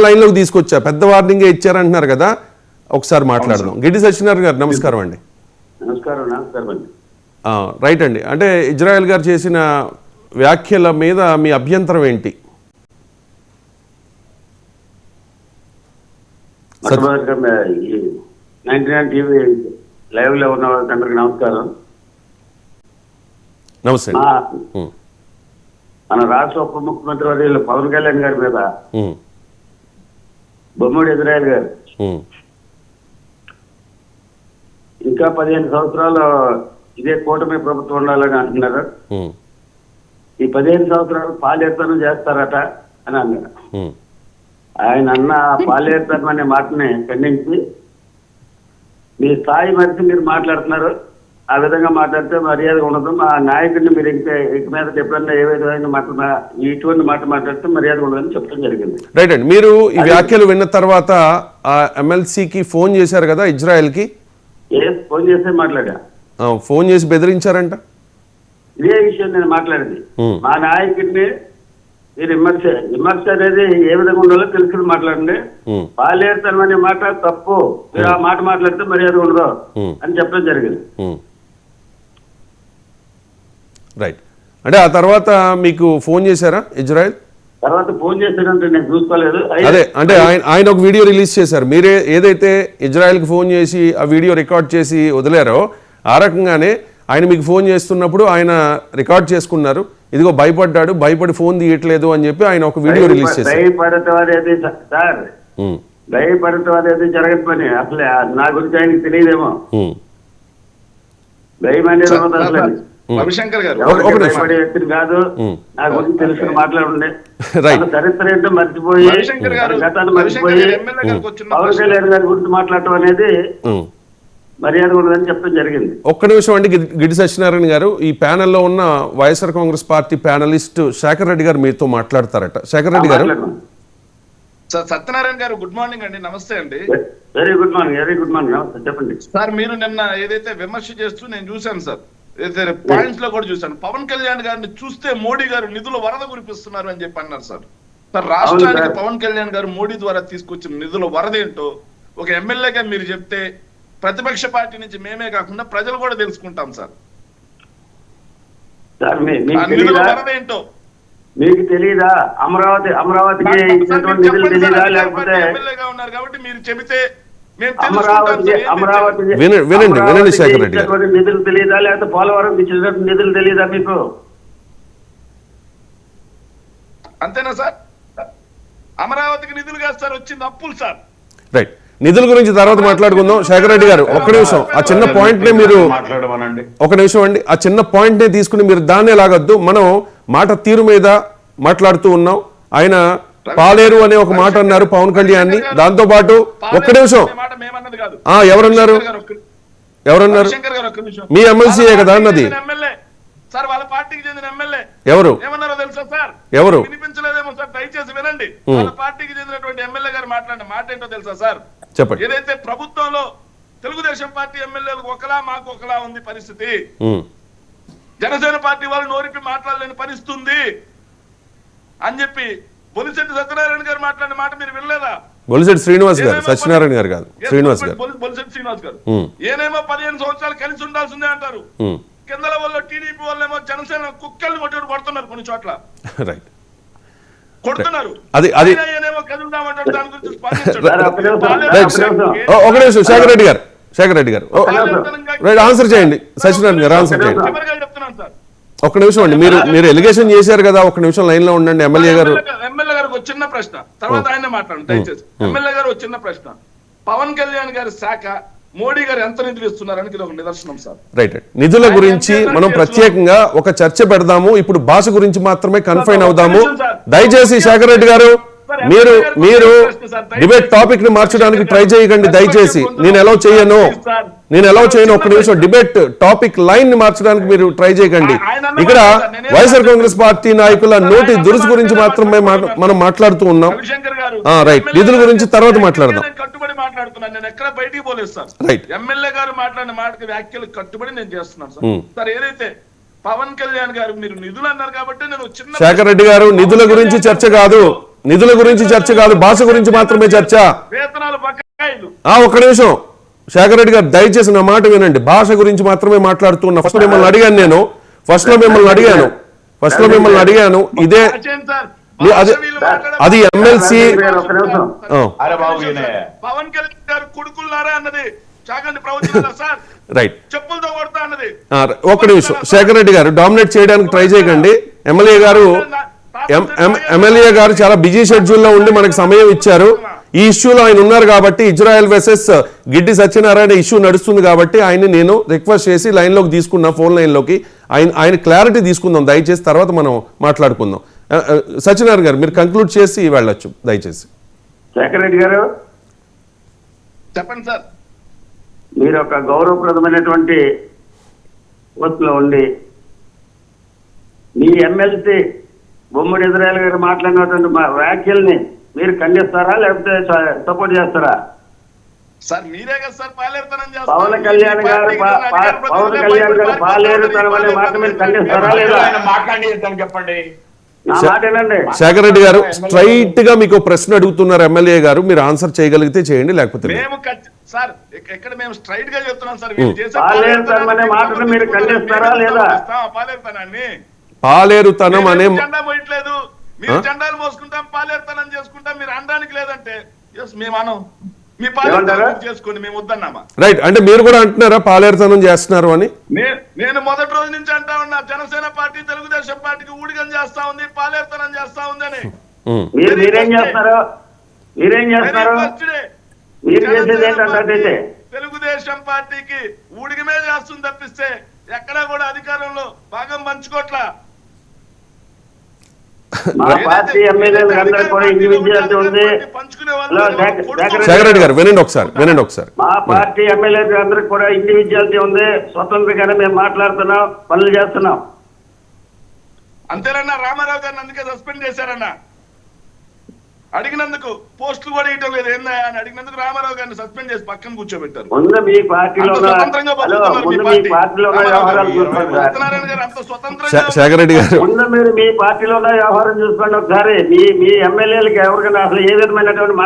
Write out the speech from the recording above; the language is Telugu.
లైన్ లోకి తీసుకొచ్చా, పెద్ద వార్నింగే ఇచ్చారంటున్నారు కదా, ఒకసారి మాట్లాడదాం. గిడ్డి సత్యనారాయణ గారు నమస్కారం అండి. రైట్ అండి. అంటే ఇజ్రాయెల్ గారు చేసిన వ్యాఖ్యల మీద మీ అభ్యంతరం ఏంటి? లైవ్ లో ఉన్న వాళ్ళందరికీ నమస్కారం. నమస్తే. మన రాష్ట్ర ఉప ముఖ్యమంత్రి వర్యులు పవన్ కళ్యాణ్ గారి మీద బొమ్మడి ఇజ్రాయెల్ గారు ఇంకా 15 సంవత్సరాలు ఇదే కూటమి ప్రభుత్వం ఉండాలని అంటున్నారు. ఈ 15 సంవత్సరాలు పాలేరుతనం చేస్తారట అని అన్నారు. ఆయన అన్న పాలేరుతనం అనే మాటని ఖండించి మీ స్థాయి మరిచి మీరు మాట్లాడుతున్నారు, ఆ విధంగా మాట్లాడితే మర్యాద ఉండదు, మా నాయకుడిని మీరు ఇక మీద ఎప్పుడన్నా ఏ విధమైన మాట ఇటువంటి మాట మాట్లాడితే మర్యాద ఉండదని చెప్పడం జరిగింది. రైట్ అండి. మీరు ఈ వ్యాఖ్యలు విన్న తర్వాత ఆ ఎమ్మెల్సీకి ఫోన్ చేశారు కదా ఇజ్రాయెల్ కి? ఫోన్ చేస్తే మాట్లాడా. ఫోన్ చేసి బెదిరించారంట. ఇదే విషయం నేను మాట్లాడింది. మా నాయకుడిని మీరు విమర్శ అనేది ఏ విధంగా ఉండాలో తెలుసుకుని మాట్లాడండి, పాలేరుతనం అనే మాట తప్పు, మీరు ఆ మాట మాట్లాడితే మర్యాద ఉండదు అని చెప్పడం జరిగింది. రైట్. అంటే ఆ తర్వాత మీకు ఫోన్ చేశారా ఇజ్రాయెల్? తర్వాత ఫోన్ చేశారంటే నేను చూసుకోలేదు. అదే అంటే ఆయన ఒక వీడియో రిలీజ్ చేశారు. మీరే ఏదైతే ఇజ్రాయెల్కి ఫోన్ చేసి ఆ వీడియో రికార్డ్ చేసి వదిలారో ఆ రకంగానే ఆయన మీకు ఫోన్ చేస్తున్నప్పుడు ఆయన రికార్డ్ చేసుకున్నారు. ఇదిగో భయపడ్డాడు, భయపడి ఫోన్ తీయట్లేదు అని చెప్పి ఆయన ఒక వీడియో రిలీజ్ చేశారు. భయపడటం అనేది సార్, భయపడటం అనేది జరగని పని. అసలు నా గురించి ఆయనకి తెలియదేమో. భయం అనేది అసలు రవిశంకర్ గారు భయపడే వ్యక్తిని కాదు. నా గురించి తెలుసుకుని మాట్లాడండి. చరిత్ర ఏంటో మర్చిపోయి గతాన్ని మర్చిపోయి పవన్ కళ్యాణ్ గారి గురించి మాట్లాడటం అనేది మర్యాద ఉండదని చెప్పడం జరిగింది. ఒక్క నిమిషం అండి. గిడ్డి సత్యనారాయణ గారు, ఈ ప్యానెల్లో ఉన్న వైఎస్ఆర్ కాంగ్రెస్ పార్టీ ప్యానలిస్ట్ శేఖర్ రెడ్డి గారు మీతో మాట్లాడతారట. శేఖర్ రెడ్డి గారు. సత్యనారాయణ గారు గుడ్ మార్నింగ్ అండి. నమస్తే అండి. Very good morning. Very good morning. నమస్తే, చెప్పండి సార్. మీరు నిన్న ఏదైతే విమర్శ చేస్తూ నేను చూశాను సార్, ఏదైతే పాయింట్స్ లో కూడా చూశాను. పవన్ కళ్యాణ్ గారిని చూస్తే మోడీ గారు నిధుల వరద కురిపిస్తున్నారు అని చెప్పి అన్నారు సార్. సార్, రాష్ట్రానికి పవన్ కళ్యాణ్ గారు మోడీ ద్వారా తీసుకొచ్చిన నిధుల వరద ఏంటో ఒక ఎమ్మెల్యేగా మీరు చెప్తే ప్రతిపక్ష పార్టీ నుంచి మేమే కాకుండా ప్రజలు కూడా తెలుసుకుంటాం సార్. నిధుల వరద ఏంటో మీకు తెలియదా? అమరావతికి నిధులు తెలియదా? లేకపోతే ఎమ్మెల్యేగా ఉన్నారు కాబట్టి మీరు చెబితే వినండి శేఖర్ రెడ్డి గారు. నిధులు తెలియదా? లేకపోతే పోలవరం ఇచ్చినటువంటి నిధులు తెలియదా మీకు? అంతేనా సార్? అమరావతికి నిధులు కాదు సార్, వచ్చింది అప్పులు సార్. రైట్. నిధుల గురించి తర్వాత మాట్లాడుకుందాం. శేఖర్ రెడ్డి గారు, ఒక్క నిమిషం. ఆ చిన్న పాయింట్ నే మీరు ఒక నిమిషం అండి, ఆ చిన్న పాయింట్ నే తీసుకుని మీరు దాన్నే లాగద్దు. మనం మాట తీరు మీద మాట్లాడుతూ ఉన్నాం. ఆయన పాలేరు అనే ఒక మాట అన్నారు పవన్ కళ్యాణ్ ని. దాంతో పాటు ఒక్క నిమిషం, ఎవరన్నారు? మీ ఎమ్మెల్సీయే కదా అన్నది. సార్, వాళ్ళ పార్టీకి చెందిన ఎమ్మెల్యే ఎవరు ఏమన్నారో తెలుసా సార్? ఎవరు? వినిపించలేదేమో సార్, దయచేసి వినండి. వాళ్ళ పార్టీకి చెందినటువంటి ఎమ్మెల్యే గారు మాట్లాడిన మాట ఏంటో తెలుసా సార్? చెప్పండి. ఏదైతే ప్రభుత్వంలో తెలుగుదేశం పార్టీ ఎమ్మెల్యేలకు ఒకలా మాకు ఒకలా ఉంది పరిస్థితి, జనసేన పార్టీ వాళ్ళు నోరిపి మాట్లాడలేని పరిస్థితి ఉంది అని చెప్పి బొలిశెట్టి సత్యనారాయణ గారు మాట్లాడిన మాట మీరు వినలేదా? బొలిశెట్టి శ్రీనివాస్ గారు, సత్యనారాయణ గారు కాదు, శ్రీనివాస్ గారు. బొలిశెట్టి శ్రీనివాస్ గారు ఏనేమో 15 సంవత్సరాలు కలిసి ఉండాల్సిందే అంటారు. కింద వాళ్ళు టీడీపీ వాళ్ళేమో జనసేన కుక్కల్ని కొట్టి కొడుతున్నారు కొన్ని చోట్ల. రైట్. కొడుతున్నారు. ఒక నిమిషం శేఖర్ రెడ్డి గారు, శేఖర్ రెడ్డి గారు ఆన్సర్ చేయండి. సత్యనారాయణ గారు ఆన్సర్ చేయండి. ఒక్క నిమిషం అండి. మీరు ఎలిగేషన్ చేశారు కదా, ఒక్క నిమిషం లైన్ లో ఉండండి. ఎమ్మెల్యే గారు ఒక చిన్న ప్రశ్న, తర్వాత ఆయన మాట్లాడండి దయచేసి. ఎమ్మెల్యే గారు ఒక చిన్న ప్రశ్న. పవన్ కళ్యాణ్ గారి శాఖ మోడీ గారు ఎంత నిధులు ఇస్తున్నారని ఇది ఒక నిదర్శనం సార్. రైట్. నిధుల గురించి మనం ప్రత్యేకంగా ఒక చర్చ పెడదాము. ఇప్పుడు భాష గురించి మాత్రమే కన్ఫైన్ అవుదాము. దయచేసి శేఖర్ రెడ్డి గారు, మీరు డిబేట్ టాపిక్ ని మార్చడానికి ట్రై చేయకండి దయచేసి. నేను ఎలా చేయను. ఒక్క నిమిషం. డిబేట్ టాపిక్ లైన్ ని మార్చడానికి మీరు ట్రై చేయకండి. ఇక్కడ వైఎస్ఆర్ కాంగ్రెస్ పార్టీ నాయకుల నోటి దురుసు గురించి మాత్రమే మనం మాట్లాడుతూ ఉన్నాం. రైట్. నిధుల గురించి తర్వాత మాట్లాడదాం. కట్టుబడి మాట్లాడుతున్నాను, నేను ఎక్కడ బయటికి పోలేదు సార్. ఎమ్మెల్యే గారు మాట్లాడిన మాటకి వ్యాఖ్యలు కట్టుబడి నేను చేస్తున్నాను సార్. సార్, ఏదైతే పవన్ కళ్యాణ్ గారు మీరు నిధులు అన్నారు కాబట్టి నేను చిన్న శేఖర్ రెడ్డి గారు, నిధుల గురించి చర్చ కాదు, నిధుల గురించి చర్చ కాదు, భాష గురించి మాత్రమే చర్చ. వేతనాలు బకాయిలు. ఒక్క నిమిషం శేఖర్ రెడ్డి గారు, దయచేసి నా మాట వినండి. భాష గురించి మాత్రమే మాట్లాడుతున్నా. ఫస్ట్ మిమ్మల్ని అడిగాను నేను, ఇదే అది ఎమ్మెల్సీ పవన్ కళ్యాణ్ గారు కొడుకున్నారా అన్నది చాగండి ప్రవచనాలా సార్? రైట్, చెప్పులతో కొడతా అన్నది. ఒక్క నిమిషం శేఖర్ రెడ్డి గారు, డామినేట్ చేయడానికి ట్రై చేయకండి. ఎమ్మెల్యే గారు చాలా బిజీ షెడ్యూల్లో ఉండి మనకు సమయం ఇచ్చారు. ఈ ఇష్యూలో ఆయన ఉన్నారు కాబట్టి, Israel versus Giddi Satyanarayana issue నడుస్తుంది కాబట్టి ఆయన్ని నేను రిక్వెస్ట్ చేసి లైన్లోకి తీసుకున్నా, ఫోన్ లైన్లోకి. ఆయన క్లారిటీ తీసుకుందాం దయచేసి, తర్వాత మనం మాట్లాడుకుందాం. సత్యనారాయణ గారు మీరు కంక్లూడ్ చేసి వెళ్ళొచ్చు దయచేసి. శేఖర్ రెడ్డి గారు చెప్పండి సార్. మీరు ఒక గౌరవప్రదమైనటువంటి పోస్టులో ఉండి మీ ఎమ్మెల్సీ బొమ్మడి ఇజ్రాయెల్ గారు మాట్లాడినటువంటి మా వ్యాఖ్యల్ని మీరు ఖండిస్తారా లేకపోతే సపోర్ట్ చేస్తారా? సార్ మీరే కదా సార్ పాలేరుతనం పవన్ కళ్యాణ్ గారు పాలేరుతనం అనే మాట మీరు ఖండిస్తారా లేదా? చెప్పండి. శేఖర్ రెడ్డి గారు స్ట్రైట్ గా మీకు ప్రశ్న అడుగుతున్నారు ఎమ్మెల్యే గారు, మీరు ఆన్సర్ చేయగలిగితే చేయండి, లేకపోతే మేము సార్ ఇక్కడ మేము స్ట్రైట్ గా చెప్తున్నాం సార్. పాలేరుతనం అనే మాటను మీరు ఖండిస్తారా లేదా? పాలేరుతనాన్ని పాలేరుతనం అనే జెండా పోయట్లేదు, మీరు జెండాలు మోసుకుంటాం, పాలేరుతనం చేసుకుంటాం, మీరు అనడానికి లేదంటే మేము అనం మీ పాలేరుతనం చేసుకోండి, మేము వద్దన్నామా? రైట్, అంటే మీరు కూడా అంటున్నారా పాలేరుతనం చేస్తున్నారు అని? నేను మొదటి రోజు నుంచి అంటా ఉన్నా, జనసేన పార్టీ తెలుగుదేశం పార్టీకి ఊడిగం చేస్తా ఉంది, పాలేరుతనం చేస్తా ఉంది అని. మీరేం చేస్తారు? తెలుగుదేశం పార్టీకి ఊడిగమే చేస్తుంది తప్పిస్తే ఎక్కడా కూడా అధికారంలో భాగం పంచుకోట్లా. మా పార్టీ ఎమ్మెల్యేలు అందరూ కూడా ఇండివిజువాలిటీ ఉంది. శేఖర్ రెడ్డి గారు వినండి ఒకసారి. మా పార్టీ ఎమ్మెల్యేలు అందరికి కూడా ఇండివిజువాలిటీ ఉంది, స్వతంత్రంగానే మేము మాట్లాడుతున్నాం, పనులు చేస్తున్నాం. అంతేనన్నా రామారావు గారిని అందుకే సస్పెండ్ చేశారన్నా. అడిగినందుకు పోస్టులు కూడా ఇవ్వడం లేదు ఏందా అని అడిగినందుకు రామారావు గారిని సస్పెండ్ చేసి పక్కన కూర్చోబెట్టారు. శేఖర్ రెడ్డి గారు మీరు మీ పార్టీలో ఉన్న వ్యవహారం చూసుకోండి ఒకసారి. మీ ఎమ్మెల్యేలకి ఎవరికైనా అసలు ఏ విధమైనటువంటి